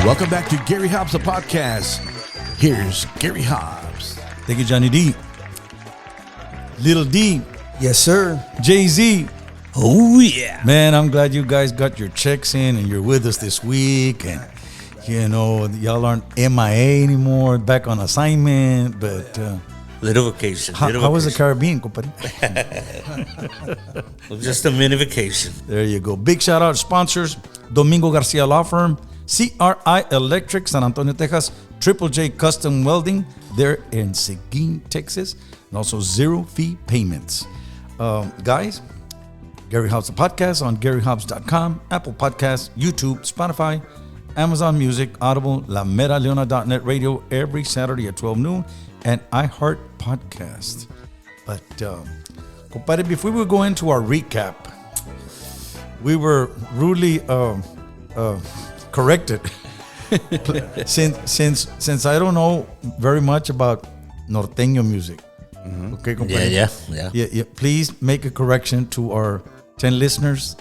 Welcome back to Gary Hobbs, the podcast. Here's Gary Hobbs. Thank you, Johnny D. Little D. Yes, sir. Jay-Z. Oh, yeah. Man, I'm glad you guys got your checks in and you're with us this week. And, you know, y'all aren't MIA anymore, back on assignment. But little vacation. How was the Caribbean, compadre? Just a mini vacation. There you go. Big shout out sponsors: Domingo Garcia Law Firm, CRI Electric, San Antonio, Texas, Triple J Custom Welding, they're in Seguin, Texas, and also zero fee payments. Guys, Gary Hobbs the podcast on GaryHobbs.com, Apple Podcasts, YouTube, Spotify, Amazon Music, Audible, LaMeraLeona.net Radio every Saturday at 12 noon, and iHeart Podcast. But, compadre, before we go into our recap, we were rudely corrected. since I don't know very much about norteño music. Mm-hmm. Okay, compadre? Yeah. Please make a correction to our 10 listeners.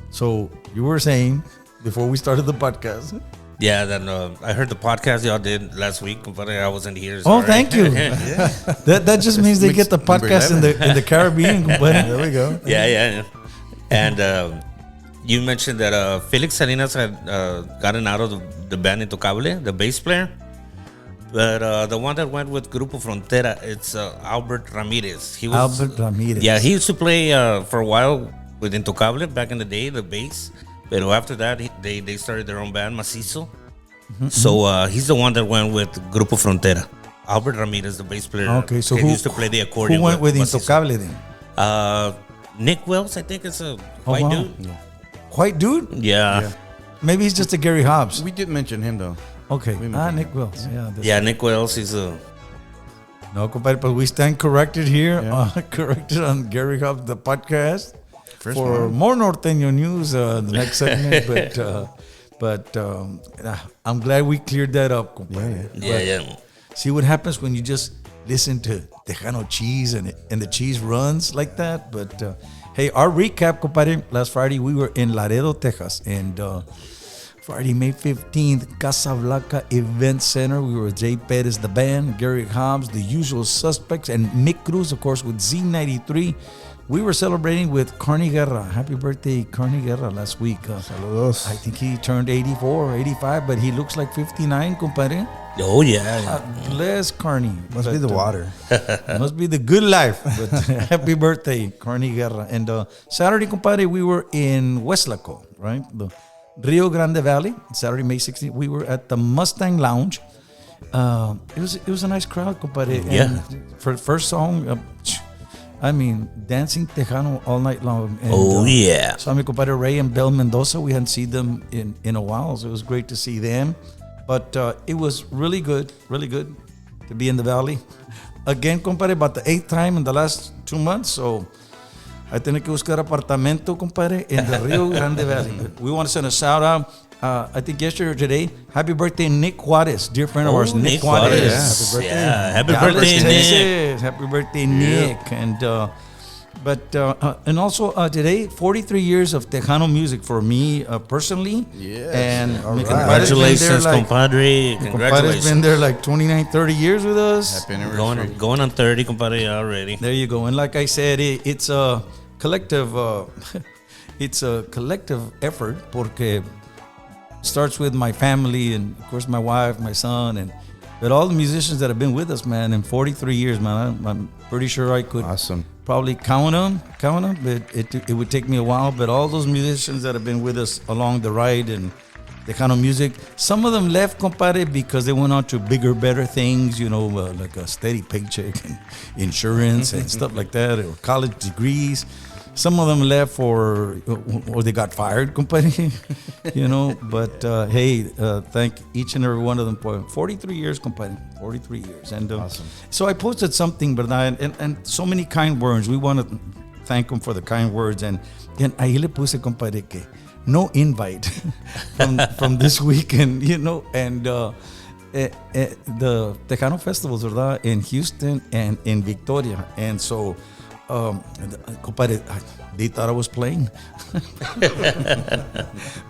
So you were saying before we started the podcast. Yeah, then I heard the podcast y'all did last week, but I wasn't here. Sorry. Oh, thank you. That just means they get the podcast in the Caribbean. There we go. Yeah. And you mentioned that Felix Salinas had gotten out of the band Intocable, the bass player. But the one that went with Grupo Frontera, it's Albert Ramirez. Albert Ramirez. Yeah, he used to play for a while with Intocable back in the day, the bass. But after that, they started their own band, Macizo. Mm-hmm. So he's the one that went with Grupo Frontera. Albert Ramirez, the bass player. Okay, so who used to play the accordion? Who went with Intocable then? Nick Wells, I think it's a white dude. Yeah. White dude? Yeah. Maybe he's just a Gary Hobbs. We did mention him though. Okay. Nick Wells. Yeah, Nick Wells. He's a... No, compadre, but we stand corrected here. Corrected on Gary Hobbs, the podcast. For more norteño news, the next segment. But I'm glad we cleared that up, compadre. Yeah. See what happens when you just listen to Tejano cheese and the cheese runs like that. But hey, our recap, compadre. Last Friday we were in Laredo, Texas, and Friday, May 15th, Casa Blanca Event Center. We were with Jay Perez, the band, Gary Hobbs, the usual suspects, and Nick Cruz, of course, with Z93. We were celebrating with Carney Guerra. Happy birthday, Carney Guerra, last week. Saludos. I think he turned 84 or 85, but he looks like 59, compadre. Oh, yeah. Bless Carney. Must be the water. Must be the good life. But happy birthday, Carney Guerra. And Saturday, compadre, we were in Hueslaco, right? The Rio Grande Valley. Saturday, May 16th, we were at the Mustang Lounge. It was a nice crowd, compadre. Yeah. And for the first song, dancing Tejano all night long. And, yeah. So my compadre Ray and Bel Mendoza, we hadn't seen them in a while, so it was great to see them. But it was really good to be in the valley. Again, compadre, about the 8th time in the last 2 months, so I tengo que buscar apartamento, compadre, in the Rio Grande Valley. We want to send a shout out. I think yesterday or today, happy birthday, Nick Juarez, dear friend of ours, Nick Juarez. Yeah, happy birthday, Nick. Happy birthday, Nick. And and also today, 43 years of Tejano music for me personally. Yes. And congratulations, compadre. Compadre's been there like 29, 30 years with us. Happy anniversary. Going on 30, compadre, already. There you go. And like I said, it's a collective. It's a collective effort porque starts with my family and of course my wife, my son, but all the musicians that have been with us, man, in 43 years, man. I'm pretty sure I could probably count them, but it would take me a while. But all those musicians that have been with us along the ride and the kind of music, some of them left, compadre, because they went on to bigger, better things, like a steady paycheck and insurance and stuff like that, or college degrees. Some of them left or they got fired, compadre, But hey, thank each and every one of them for 43 years, compadre. 43 years. And awesome. So I posted something, but and so many kind words. We want to thank them for the kind words. And ahí le puse, compadre, que no invite from this weekend, And the Tejano festivals, ¿verdad? In Houston and in Victoria. And so, compadre, they thought I was playing.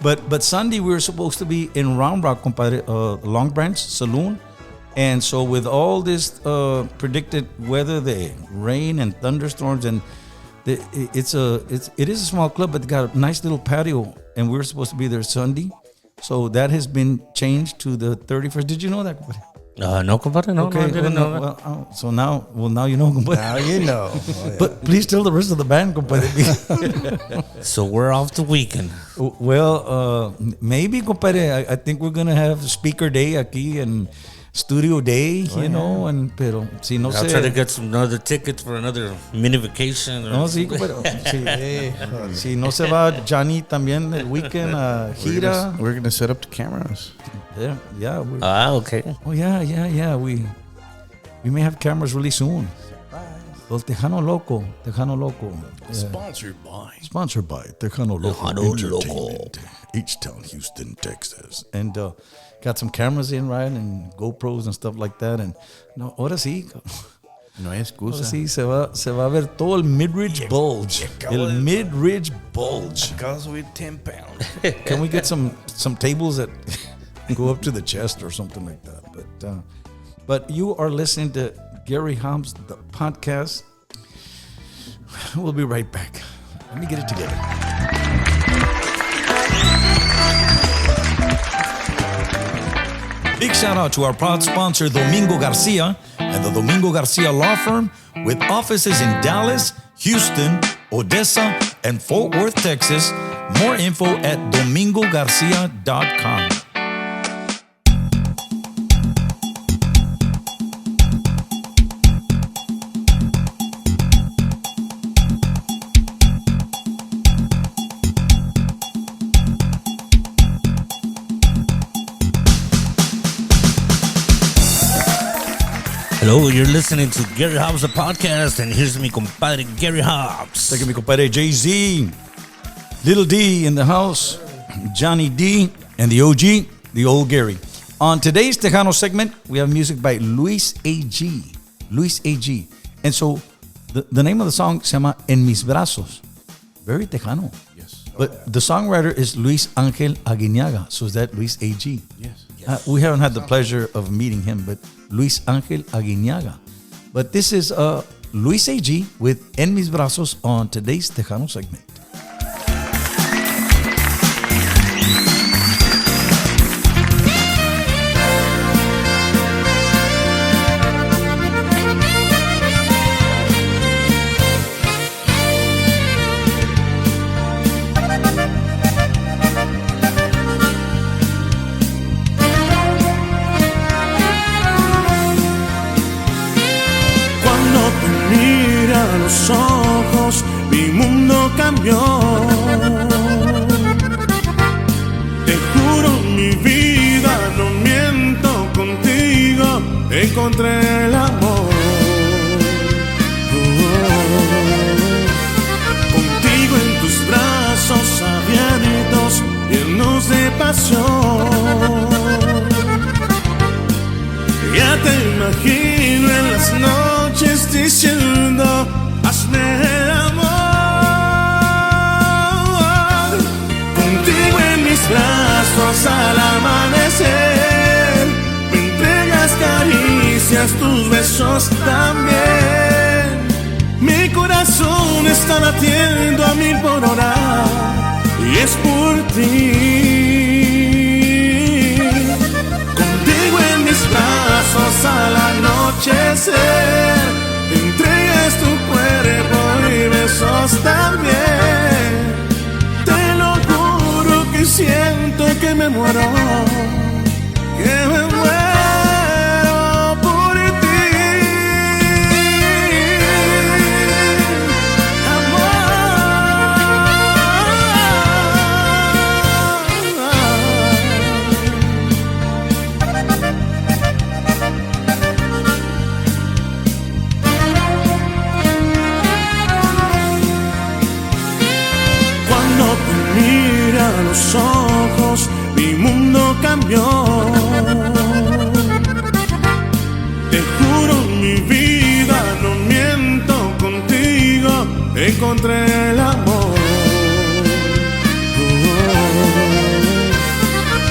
But Sunday we were supposed to be in Round Rock, compadre, Long Branch Saloon. And so with all this predicted weather, the rain and thunderstorms, and it is a small club, but they got a nice little patio, and we were supposed to be there Sunday. So that has been changed to the 31st. Did you know that, compadre? No, compadre, no, I didn't know that. Well, so now you know, compadre. Now you know. Oh, yeah. But please tell the rest of the band, compadre. So we're off the weekend. Well, maybe, compadre, I think we're going to have speaker day aquí and studio day, you know, pero si no I'll try to get some other tickets for another mini vacation. No, sí, compadre. Si no se va Johnny también el weekend a gira. We're gonna set up the cameras. Yeah. Okay. Oh, yeah. We may have cameras really soon. Well, Tejano Loco. Sponsored by Tejano Loco Entertainment, H-Town, Houston, Texas. And got some cameras in, right? And GoPros and stuff like that. And no, ahora sí. No hay excusa. Ahora sí, se va a ver todo el mid-ridge bulge. El mid-ridge bulge. Because we're 10 pounds. Can we get some tables that go up to the chest or something like that? But you are listening to Gary Hobbs, the podcast. We'll be right back. Let me get it together. Big shout out to our proud sponsor, Domingo Garcia, and the Domingo Garcia Law Firm, with offices in Dallas, Houston, Odessa, and Fort Worth, Texas. More info at domingogarcia.com. Hello, you're listening to Gary Hobbs, the podcast, and here's mi compadre Gary Hobbs. Thank you, mi compadre Jay-Z. Little D in the house, Johnny D, and the OG, the old Gary. On today's Tejano segment, we have music by Luis A.G. And so the name of the song se llama En Mis Brazos. Very Tejano. Yes. But the songwriter is Luis Ángel Aguiñaga. So is that Luis A.G.? Yes. We haven't had the pleasure of meeting him, but Luis Ángel Aguiñaga. But this is Luis A.G. with En Mis Brazos on today's Tejano segment. Los ojos, mi mundo cambió. Te juro mi vida, no miento, contigo encontré el amor. Contigo en tus brazos abiertos, llenos de pasión. Ya te imagino en las noches diciendo, hazme el amor. Contigo en mis brazos al amanecer, me entregas caricias, tus besos también. Mi corazón está latiendo a 1000 por hora y es por ti. Brazos al anochecer, entregas tu cuerpo y besos también. Te lo juro que siento que me muero, por ti. Mira los ojos, mi mundo cambió. encontré el amor.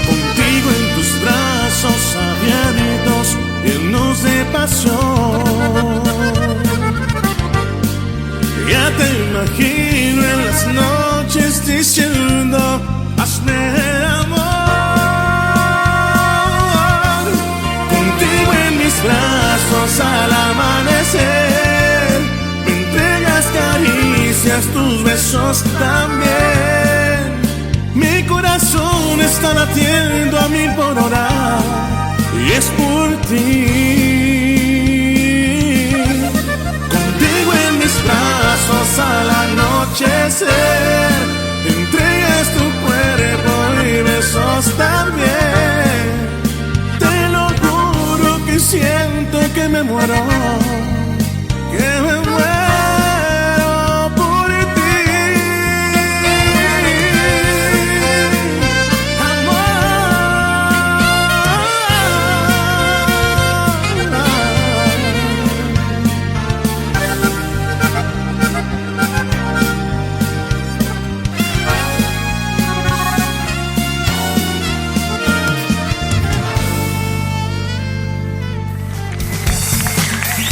Contigo en tus brazos abiertos, llenos de pasión. Ya te imagino en las noches diciendo, hazme el amor. Contigo en mis brazos al amanecer, me entregas caricias, tus besos también. Mi corazón está latiendo a 1000 por hora y es por ti. Contigo en mis brazos al anochecer, entregas tu cuerpo y besos también. Te lo juro que siento que me muero, que me muero por ti.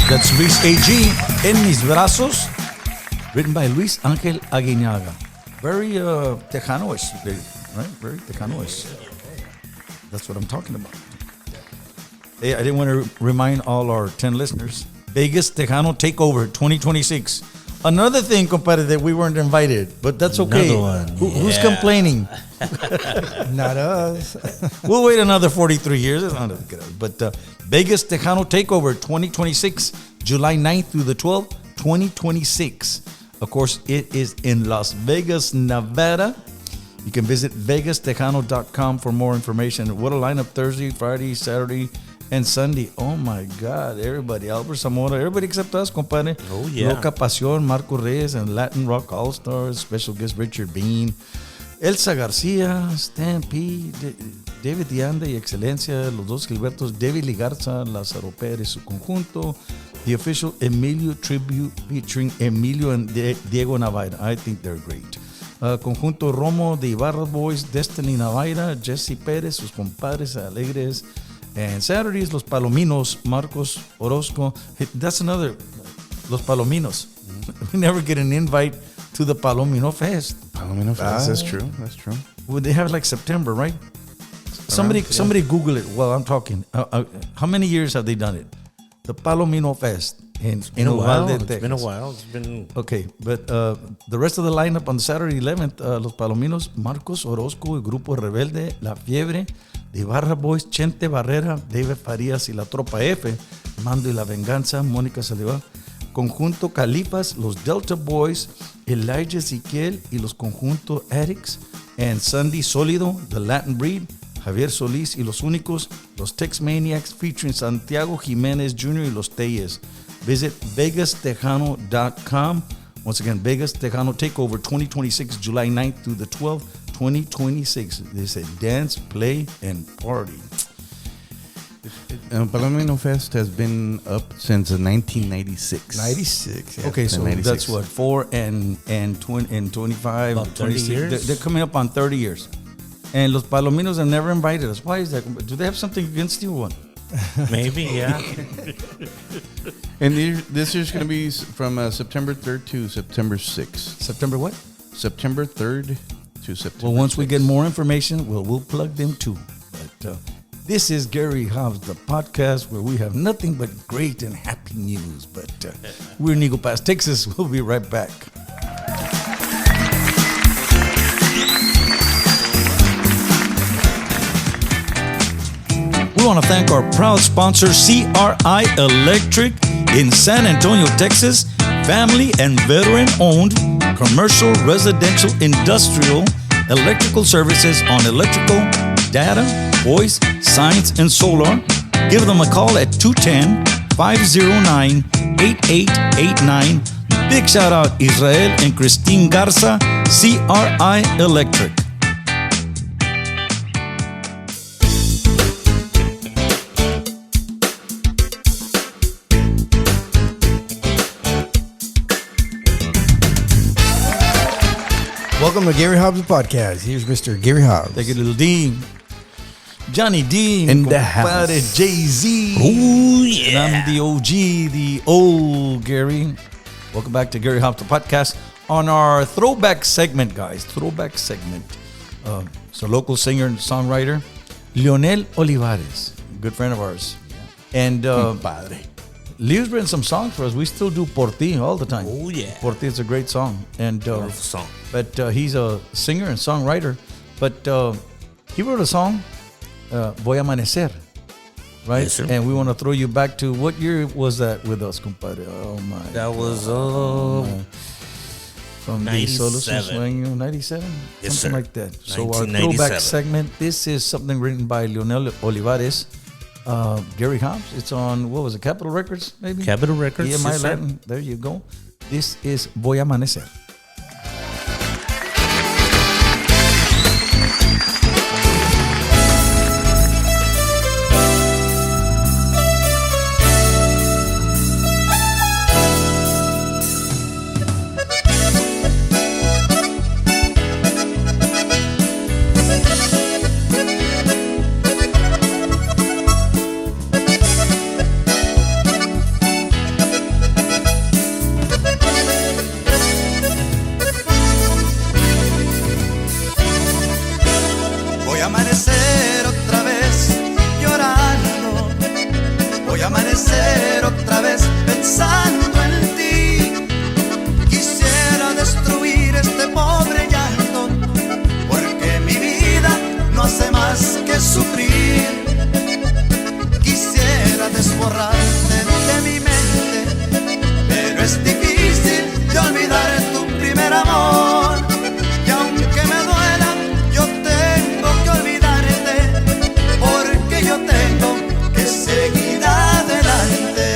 That's Luis A.G. En Mis Brazos, written by Luis Ángel Aguiñaga. Very Tejano-ish, right? Very Tejano-ish. That's what I'm talking about. Hey, I didn't want to remind all our 10 listeners. Vegas Tejano Takeover 2026. Another thing, compadre, that we weren't invited, but that's okay. Another one. Who's complaining? Not us. We'll wait another 43 years. But Vegas Tejano Takeover 2026, July 9th through the 12th, 2026. Of course, it is in Las Vegas, Nevada. You can visit vegastejano.com for more information. What a lineup Thursday, Friday, Saturday, and Sunday. Oh my God, everybody. Albert Zamora, everybody except us, compadre. Oh, yeah. Loca Pasión, Marco Reyes, and Latin Rock All-Stars. Special guest Richard Bean. Elsa García, Stan P, David Dianda y Excelencia, los dos Gilbertos, David Garza, Lázaro Pérez, su conjunto, the official Emilio tribute featuring Emilio and Diego Navaira. I think they're great. Conjunto Romo de Ibarra Boys, Destiny Navaira, Jesse Pérez, sus compadres alegres. And Saturdays, Los Palominos, Marcos Orozco. That's another, Los Palominos. We never get an invite to the Palomino Fest. Palomino Fest, that's true. That's true. Well, they have it like September, right? Somebody Google it while I'm talking. How many years have they done it? The Palomino Fest in Uvalde, Texas. It's been a while. It's been Okay, but the rest of the lineup on Saturday 11th, Los Palominos, Marcos Orozco, el Grupo Rebelde, La Fiebre, de Ibarra Boys, Chente Barrera, David Farías y la Tropa F, Mando y la Venganza, Mónica Saliva, Conjunto Califas, los Delta Boys, Elijah Ezequiel y los Conjunto Addicts, and Sunday Sólido, The Latin Breed, Javier Solís y los Únicos, los Tex Maniacs featuring Santiago Jiménez Jr. y los Teyes. Visit vegastejano.com. Once again, Vegas Tejano Takeover 2026, July 9th through the 12th, 2026. They say dance, play, and party. Palomino Fest has been up since 1996. 96. Yeah, Okay, so 96. that's what, 4 and 25, About 30 26. years? They're coming up on 30 years. And Los Palominos have never invited us. Why is that? Do they have something against you or what? maybe, yeah. And this year's going to be from September 3rd to September 6th. September what? September 3rd to September Well, once we 6th. get more information, we'll plug them too. But this is Gary Hobbs, the podcast where we have nothing but great and happy news. But we're in Eagle Pass, Texas. We'll be right back. We want to thank our proud sponsor, CRI Electric in San Antonio, Texas. Family and veteran-owned commercial, residential, industrial, electrical services on electrical, data, voice, science, and solar. Give them a call at 210-509-8889. Big shout out Israel and Christine Garza, CRI Electric. Welcome to Gary Hobbs Podcast. Here's Mr. Gary Hobbs. Take it, little D. Johnny D. In the compadre house. Jay-Z. Oh, yeah. And I'm the OG, the old Gary. Welcome back to Gary Hobbs Podcast on our throwback segment, guys. Throwback segment. It's a local singer and songwriter, Leonel Olivares, good friend of ours. And Padre. Leo's written some songs for us. We still do Por Ti all the time. Oh, yeah. Por Ti is a great song. And Beautiful song. But he's a singer and songwriter. But he wrote a song, Voy a Amaneser, right? Yes, sir. And we want to throw you back to, what year was that with us, compadre? Oh, my. That was From the Solos and 97. Sueño, 97? Yes, Something sir. like that. So our 1997. throwback segment, this is something written by Leonel Olivares, Gary Hobbs. It's on, what was it, Capitol Records, maybe? Capitol Records. EMI yes, sir. Latin. There you go. This is Voy a Amanecer. Voy a amanecer otra vez llorando, voy a amanecer otra vez pensando en ti. Quisiera destruir este pobre llanto, porque mi vida no hace más que sufrir. Quisiera desborrarte de mi mente, pero es difícil de olvidar tu primer amor. Y aunque me duela, yo tengo que olvidarte, porque yo tengo que seguir adelante.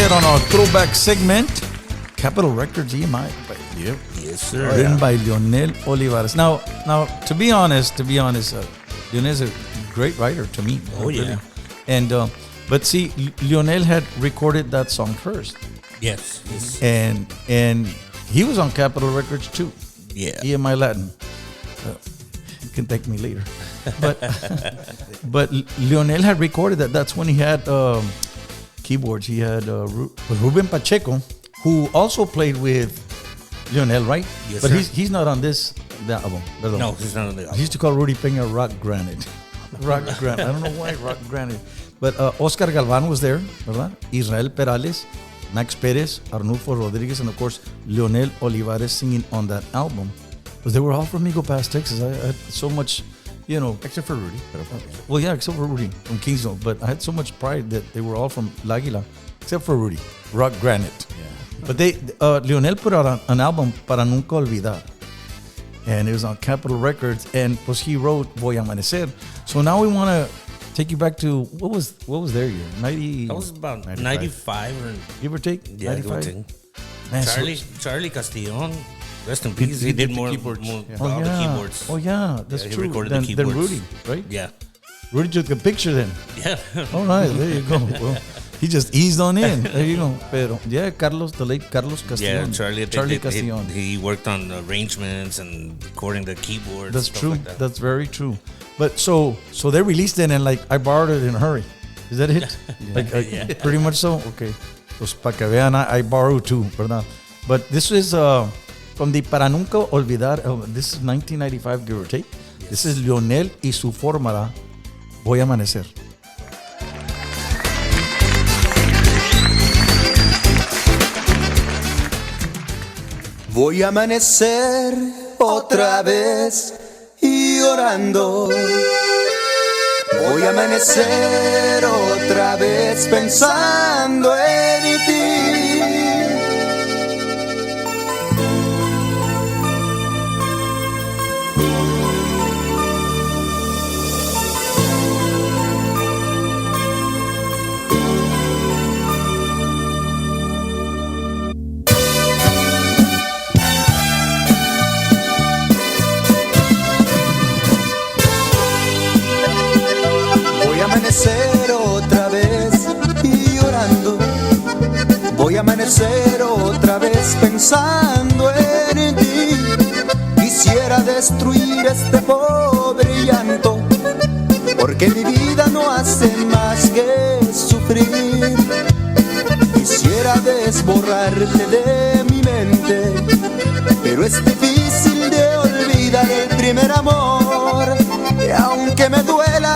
here on our throwback segment, Capitol Records EMI. Yep. Yes, sir. Written by Leonel Olivares. Now, to be honest, Leonel's a great writer to me. Oh, yeah. And but see, Leonel had recorded that song first, Yes. and he was on Capitol Records too. Yeah. EMI Latin. You can thank me later. But Leonel had recorded that. That's when he had keyboards. He had Ruben Pacheco, who also played with Leonel, right? Yes, but sir. he's not on the album. Perdón. No, he's not on the album. He used to call Rudy Peña Rock Granite. Rock Granite. I don't know why Rock Granite. But Oscar Galvan was there, ¿verdad? Israel Perales, Max Perez, Arnulfo Rodriguez, and of course, Leonel Olivares singing on that album. Because they were all from Eagle Pass, Texas. I had so much, Except for Rudy. well, yeah, except for Rudy from Kingsville. But I had so much pride that they were all from La Águila, except for Rudy, Rock Granite. Yeah. But Leonel put out an album, Para Nunca Olvidar. And it was on Capitol Records. And pues he wrote Voy a Amanecer. So now we want to take you back to, what was their year? 90? That was about 95 or Give or take? yeah, 95? Man, Charlie Castillon, rest in peace. He did more keyboards. all Yeah. the keyboards. Oh, yeah, that's Yeah, he true. recorded the Then keyboards. Rudy, right? Yeah, Rudy took a picture then. yeah. All right, there you go. Well, he just eased on in. There you go. Pero, yeah, the late Carlos Castillon. Yeah, Charlie Castillon. He worked on arrangements and recording the keyboards. That's stuff true. Like that. That's very true. But so they released it and like I borrowed it in a hurry. Is that it? Pretty much so. Okay. Pues para que vean, I borrowed too, ¿verdad? But this is from the Para Nunca Olvidar. This is 1995, give or take. Yes. This is Leonel y su fórmula Voy a Amanecer. Voy a amanecer otra vez llorando. Voy a amanecer otra vez pensando en ti. Amanecer otra vez llorando. Voy a amanecer otra vez pensando en ti. Quisiera destruir este pobre llanto, porque mi vida no hace más que sufrir. Quisiera desborrarte de mi mente, pero es difícil de olvidar el primer amor. Y aunque me duela,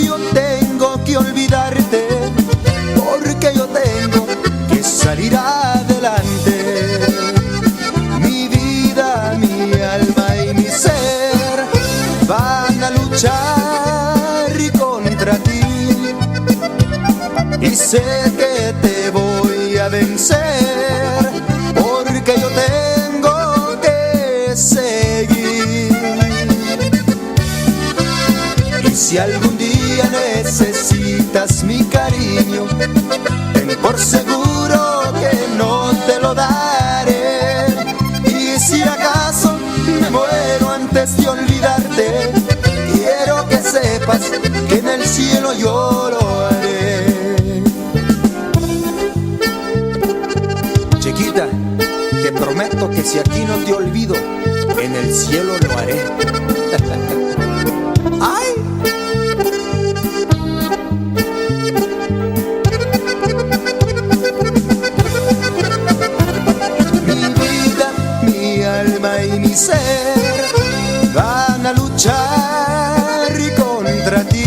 yo tengo que olvidarte, porque yo tengo que salir adelante. Mi vida, mi alma y mi ser van a luchar contra ti, y sé que te voy a vencer, porque yo tengo que seguir. Y si algún día necesitas mi cariño, ten por seguro que no te lo daré. Y si acaso me muero antes de olvidarte, quiero que sepas que en el cielo yo lo haré. Chiquita, te prometo que si aquí no te olvido, en el cielo lo haré. ¡Ay! Y mi ser van a luchar contra ti,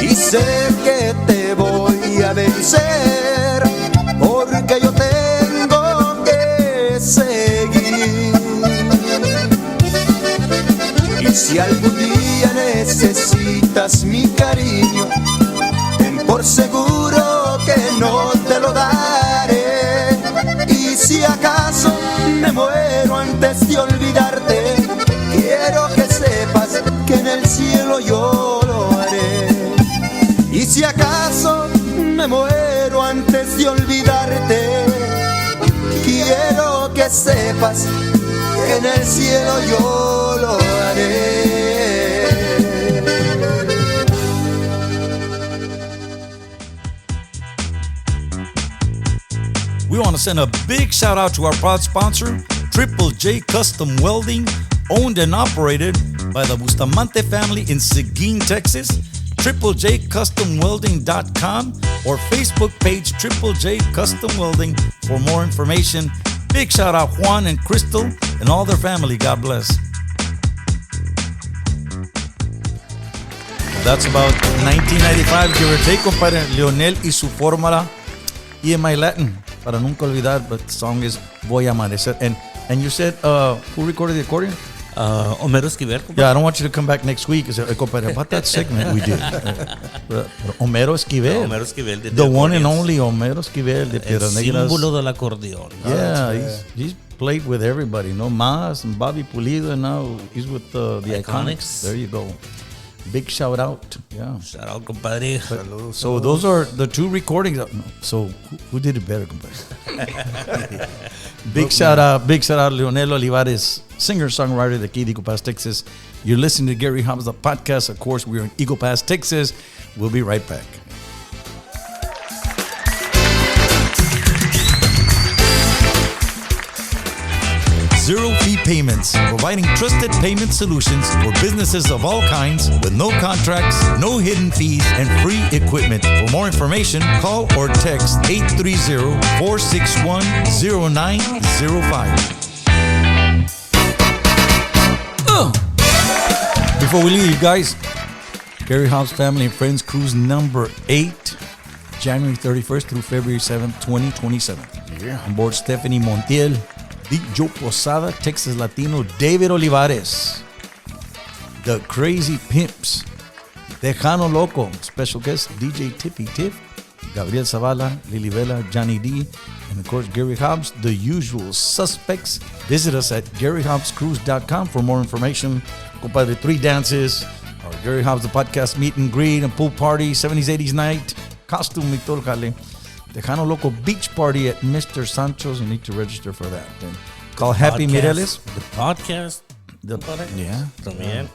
y sé que te voy a vencer, porque yo tengo que seguir. Y si algún día necesitas mi cariño, ten por seguro que no te lo daré. Y si acaso me muero antes de olvidarte, quiero que sepas que en el cielo yo lo haré. Y si acaso me muero antes trates de olvidarte. Quiero que sepas que en el cielo yo lo haré. We want to send a big shout out to our proud sponsor, Triple J Custom Welding, owned and operated by the Bustamante family in Seguin, Texas. TripleJCustomWelding.com or Facebook page Triple J Custom Welding for more information. Big shout out Juan and Crystal and all their family. God bless. That's about 1995, give or take, compadre. Leonel y su fórmula EMI Latin. Para nunca olvidar, but the song is Voy a Amaneser. And you said, who recorded the accordion? Homero Esquivel. Yeah, I don't want you to come back next week and say, compadre, about that segment we did. Homero Esquivel. Homero Esquivel did the one and only Homero Esquivel de Piedras Negras. Símbolo del acordeón. Yeah, he's played with everybody, no? Mas and Bobby Pulido, and now he's with the Iconics. There you go. Big shout out. Yeah. Shout out, compadre. So those are the two recordings. So who did it better, compadre? Big shout out, Leonel Olivares, singer-songwriter de aquí de Eagle Pass, Texas. You're listening to Gary Hobbs, the podcast. Of course, we're in Eagle Pass, Texas. We'll be right back. Zero fee payments, providing trusted payment solutions for businesses of all kinds with no contracts, no hidden fees, and free equipment. For more information, call or text 830-461-0905. Before we leave, you guys, Gary Hobbs Family and Friends Cruise number 8, January 31st through February 7th, 2027. Yeah. On board Stephanie Montiel, Joe Posada, Texas Latino, David Olivares, The Crazy Pimps, Tejano Loco, special guest DJ Tippy Tiff, Gabriel Zavala, Lily Vela, Johnny D, and of course Gary Hobbs, The Usual Suspects. Visit us at GaryHobbsCruise.com for more information. Compadre, 3 dances, our Gary Hobbs the podcast meet and greet and pool party, 70s, 80s night, costume y todo el jale. Tejano Loco Beach Party at Mr. Sancho's. You need to register for that. Then call Happy Mireles. The podcast. También.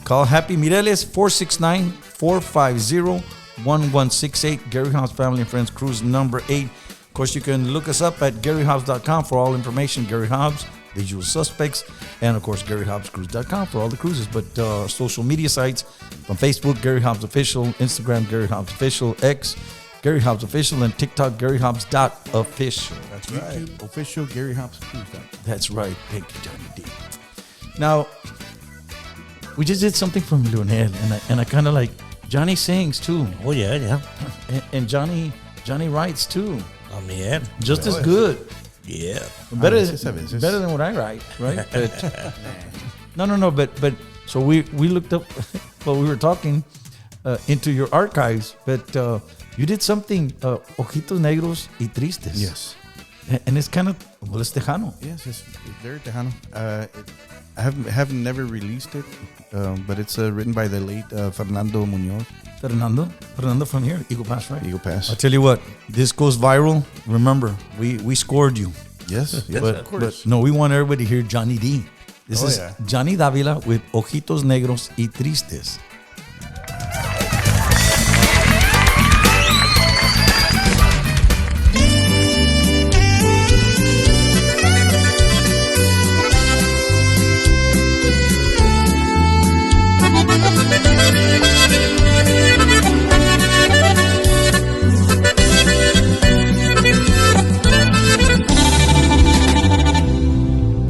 Call Happy Mireles 469-450-1168. Gary Hobbs Family and Friends Cruise number 8. Of course, you can look us up at GaryHobbs.com for all information. Gary Hobbs, The Usual Suspects, and of course GaryHobbsCruise.com for all the cruises. But social media sites from Facebook, Gary Hobbs Official, Instagram, Gary Hobbs Official, X, Gary Hobbs Official, and TikTok, GaryHobbs.official. That's right. YouTube official Gary Hobbs. That's right. Thank you, Johnny D. Now, we just did something from Leonel, and I kind of like Johnny sings too. Oh yeah. And Johnny writes too. Oh man, just as good. Yeah, better than what I write, right? But, no. But so we looked up while we were talking into your archives, but you did something, Ojitos, Negros y Tristes. Yes. And it's kind of, it's Tejano. Yes, it's very Tejano. I have never released it, but it's written by the late Fernando Muñoz. Fernando from here, Eagle Pass, right? Eagle Pass. I'll tell you what, this goes viral. Remember, we scored you. Yes, of course. But no, we want everybody to hear Johnny D. This is Johnny Davila with Ojitos Negros y Tristes.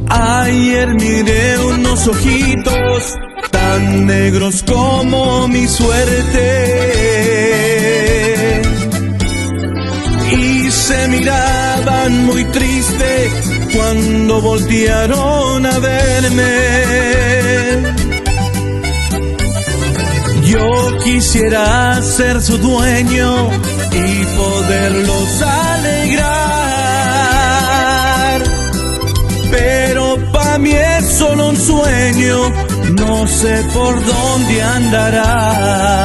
Ayer miré unos ojitos tan negros como mi suerte y se miraban muy triste cuando voltearon a verme. Yo quisiera ser su dueño y poderlos alegrar, pero pa' mí es solo un sueño, no sé por dónde andará.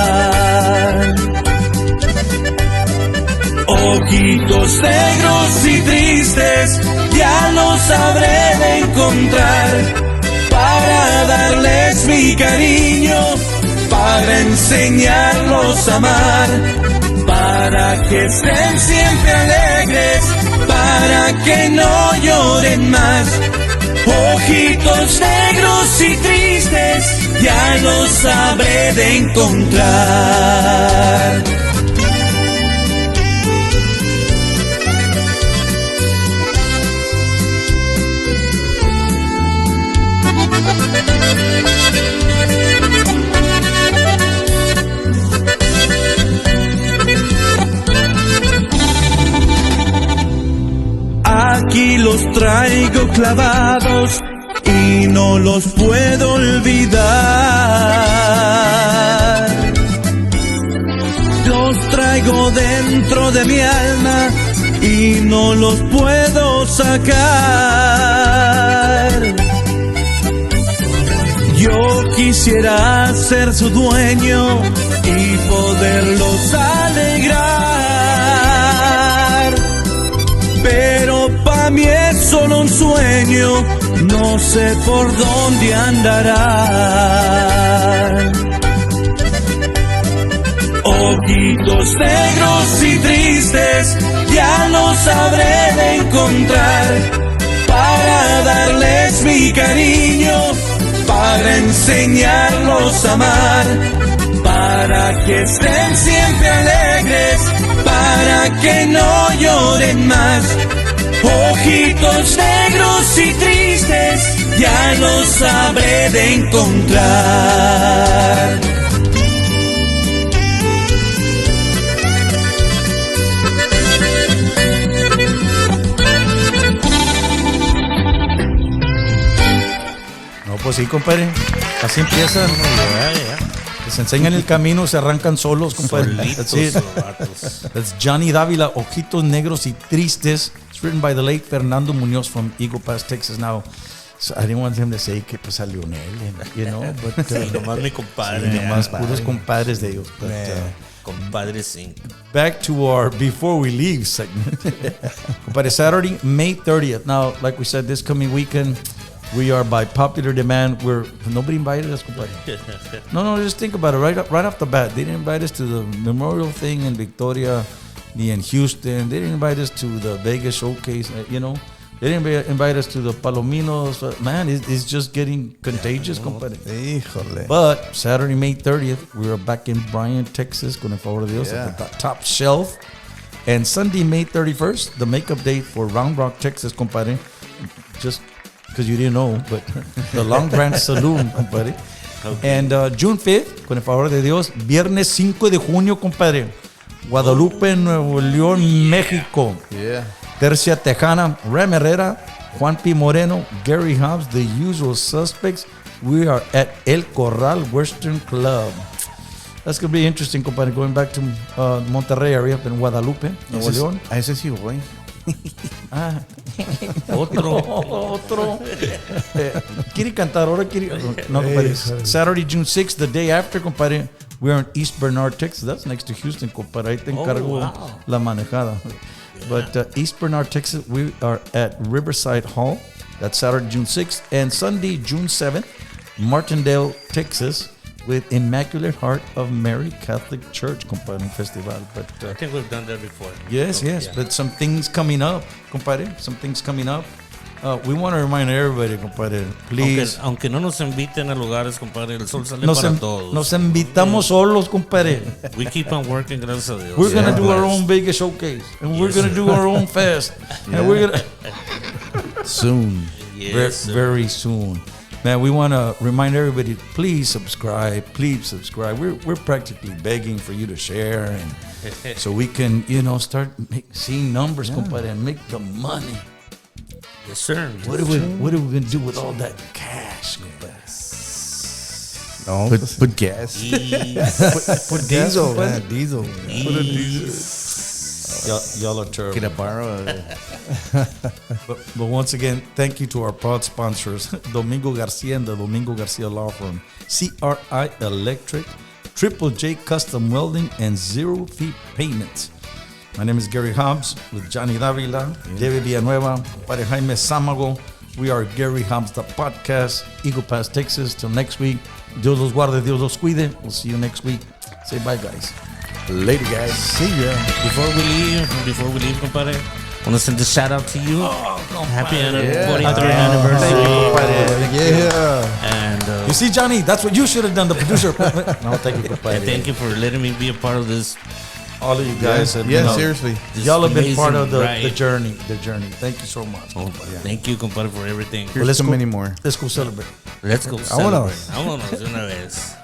Ojitos negros y tristes, ya los habré de encontrar para darles mi cariño, para enseñarlos a amar, para que estén siempre alegres, para que no lloren más. Ojitos negros y tristes, ya los habré de encontrar. Aquí los traigo clavados y no los puedo olvidar. Los traigo dentro de mi alma y no los puedo sacar. Yo quisiera ser su dueño y poderlos alegrar, pero pa' mí es solo un sueño, no sé por dónde andará. Ojitos negros y tristes, ya los habré de encontrar para darles mi cariño, para enseñarlos a amar, para que estén siempre alegres, para que no lloren más. Ojitos negros y tristes, ya los habré de encontrar. No, pues sí, compadre. Así empieza. Que se enseñan el camino, se arrancan solos, compadre. That's it. That's Johnny Davila, Ojitos Negros y Tristes. It's written by the late Fernando Muñoz from Eagle Pass, Texas. Now, so I didn't want him to say que pues a Leonel, you know, but nomás mi compadre. sí, nomás puros compadres de ellos. But, Compadre Zinc. back to our before we leave segment. Compadre, Saturday, May 30th. Now, like we said, this coming weekend, we are by popular demand. Nobody invited us, compadre. No, just think about it. Right off the bat, they didn't invite us to the memorial thing in Victoria, ni in Houston. They didn't invite us to the Vegas showcase. You know, they didn't invite us to the Palominos. Man, it's just getting contagious, compadre. Híjole. But Saturday, May 30th, we are back in Bryan, Texas, con el favor de Dios, at the top shelf. And Sunday, May 31st, the makeup date for Round Rock, Texas, compadre. Just because you didn't know, but the Long Branch Saloon, compadre. Okay. And June 5th, con el favor de Dios, viernes 5 de junio, compadre. Guadalupe, Nuevo León, México. Yeah. Tercia Tejana, Ram Herrera, Juan P. Moreno, Gary Hobbs, the usual suspects. We are at El Corral Western Club. That's going to be interesting, compadre, going back to Monterrey area, up in Guadalupe, Nuevo León. A ese sí voy. Otro. ¿Quiere cantar ahora? No, compadre. Saturday, June 6th, the day after, compadre, we are in East Bernard, Texas. That's next to Houston, compadre. Ahí te encargo la manejada. But East Bernard, Texas, we are at Riverside Hall. That's Saturday, June 6th. And Sunday, June 7th, Martindale, Texas, with Immaculate Heart of Mary Catholic Church, compadre, festival. But I think we've done that before. yes, Yeah. but some things coming up, compadre. Some things coming up. We want to remind everybody, compadre, please. Aunque no nos inviten a lugares, compadre, el sol sale para todos. Nos invitamos solos, compadre. We keep on working, gracias a Dios. We're gonna do our own Vegas showcase, and we're gonna do our own fest, and we're gonna Soon. Yes, very soon. Man, we want to remind everybody, please subscribe. We're practically begging for you to share, and so we can, start seeing numbers, compadre, and make the money. Yes, sir. What are we gonna do with all that cash, compadre? No, put gas. Put diesel, man. Diesel. Put a diesel. Y'all are terrible. Get a borrow. But once again, thank you to our proud sponsors, Domingo Garcia and the Domingo Garcia Law Firm, CRI Electric, Triple J Custom Welding, and Zero Fee Payments. My name is Gary Hobbs with Johnny Davila, David Villanueva, compadre Jaime Samago. We are Gary Hobbs, the podcast. Eagle Pass, Texas. Till next week. Dios los guarde, Dios los cuide. We'll see you next week. Say bye, guys. Later, guys. See ya. Before we leave, compadre, I want to send a shout out to you. Happy 43rd anniversary. Yeah. And You see, Johnny, that's what you should have done, the producer. No, thank you, compadre. thank you for letting me be a part of this. All of you guys. And, Yeah, you know, seriously. This y'all have been amazing part of the ride. journey. The journey. Thank you so much. Thank you, compadre, for everything. Here's let's so go. many more. Let's go celebrate. Let's go Vámonos. celebrate. Vámonos de una vez.